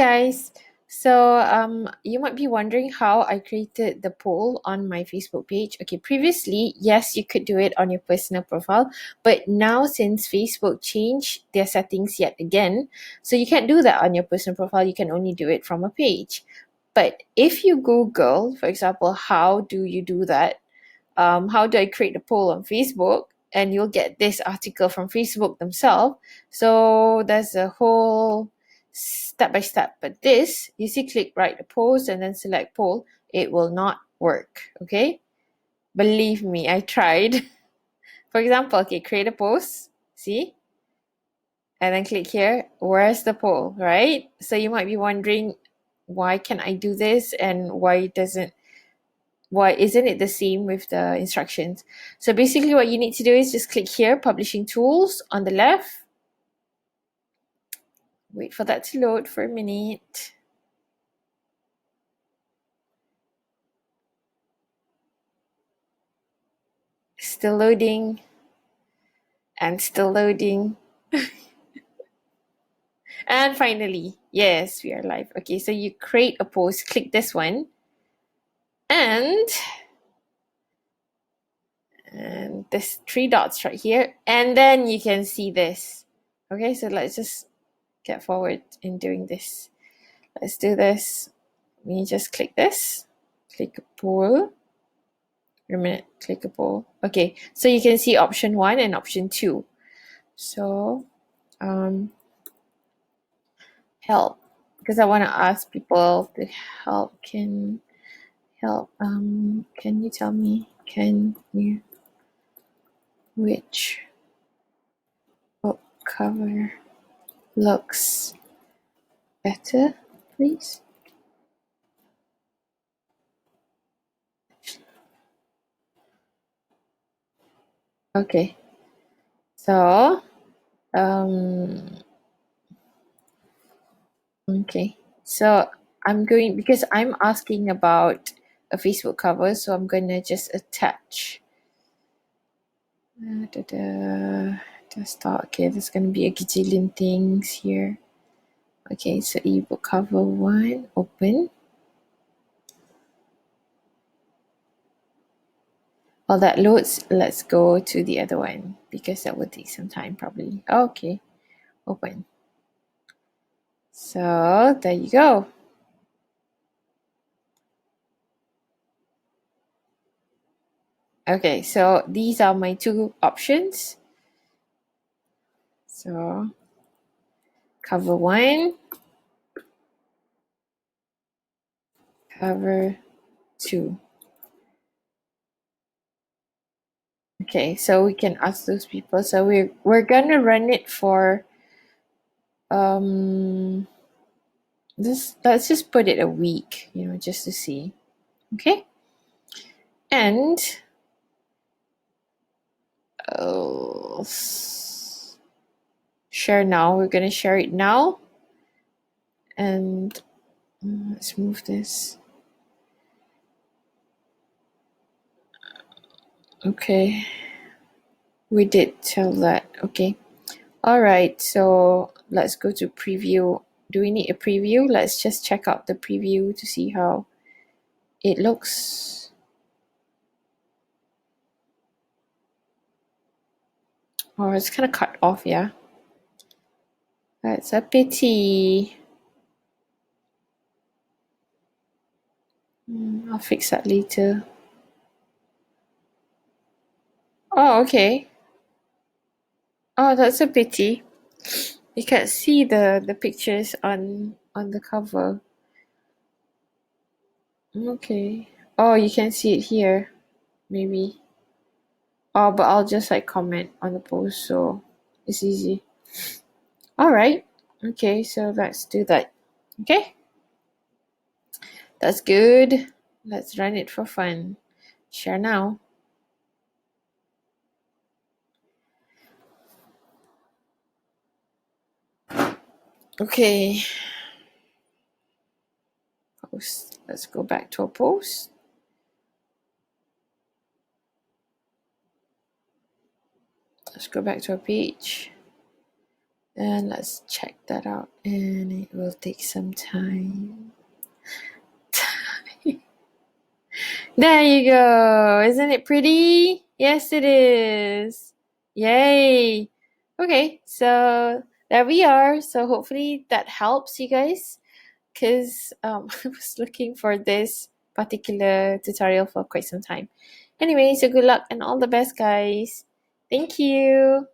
Guys, so you might be wondering how I created the poll on my Facebook page. Okay, previously, yes, you could do it on your personal profile, but now since Facebook changed their settings yet again, so you can't do that on your personal profile, you can only do it from a page. But if you Google, for example, how do you do that? How do I create a poll on Facebook? And you'll get this article from Facebook themselves. So there's a whole step by step. But this, you see, click write a post and then select poll. It will not work. Okay. Believe me, I tried. For example, okay, create a post. See? And then click here. Where's the poll? Right? So you might be wondering, why can I do this and why isn't it the same with the instructions? So basically what you need to do is just click here, publishing tools on the left. Wait for that to load for a minute. Still loading and still loading. And finally, yes, we are live. Okay, so you create a post, click this one, and this three dots right here, and then you can see this. Okay, so let's just get forward in doing this. Let's do this. We just click this, click a poll. Wait a minute, click a poll. Okay, so you can see option 1 and option 2. So, help, because I want to ask people to help. Can you tell me, which book cover looks better, please? Okay, so okay, so because I'm asking about a Facebook cover, so I'm gonna just attach desktop. Okay, there's gonna be a gajillion things here. Okay, so ebook cover 1, open. While that loads, let's go to the other one because that would take some time probably. Okay, open. So there you go. Okay, so these are my two options. So cover 1, cover 2. Okay, so we can ask those people. So we're gonna run it for let's just put it a week, just to see. Okay, and share now. We're gonna share it now, and let's move this. Okay, we did tell that. Okay, all right, so let's go to preview. Do we need a preview? Let's just check out the preview to see how it looks. Oh, it's kind of cut off, yeah. That's a pity. I'll fix that later. Oh, okay. Oh, that's a pity. You can't see the pictures on the cover. Okay. Oh, you can see it here. Maybe. Oh, but I'll just like comment on the post so it's easy. Alright. Okay, so let's do that. Okay? That's good. Let's run it for fun. Share now. Okay. Post. Let's go back to our post. Let's go back to our page. And let's check that out, and it will take some time. There you go. Isn't it pretty? Yes, it is. Yay. Okay, so there we are. So hopefully that helps you guys, because I was looking for this particular tutorial for quite some time. Anyway, so good luck and all the best, guys. Thank you.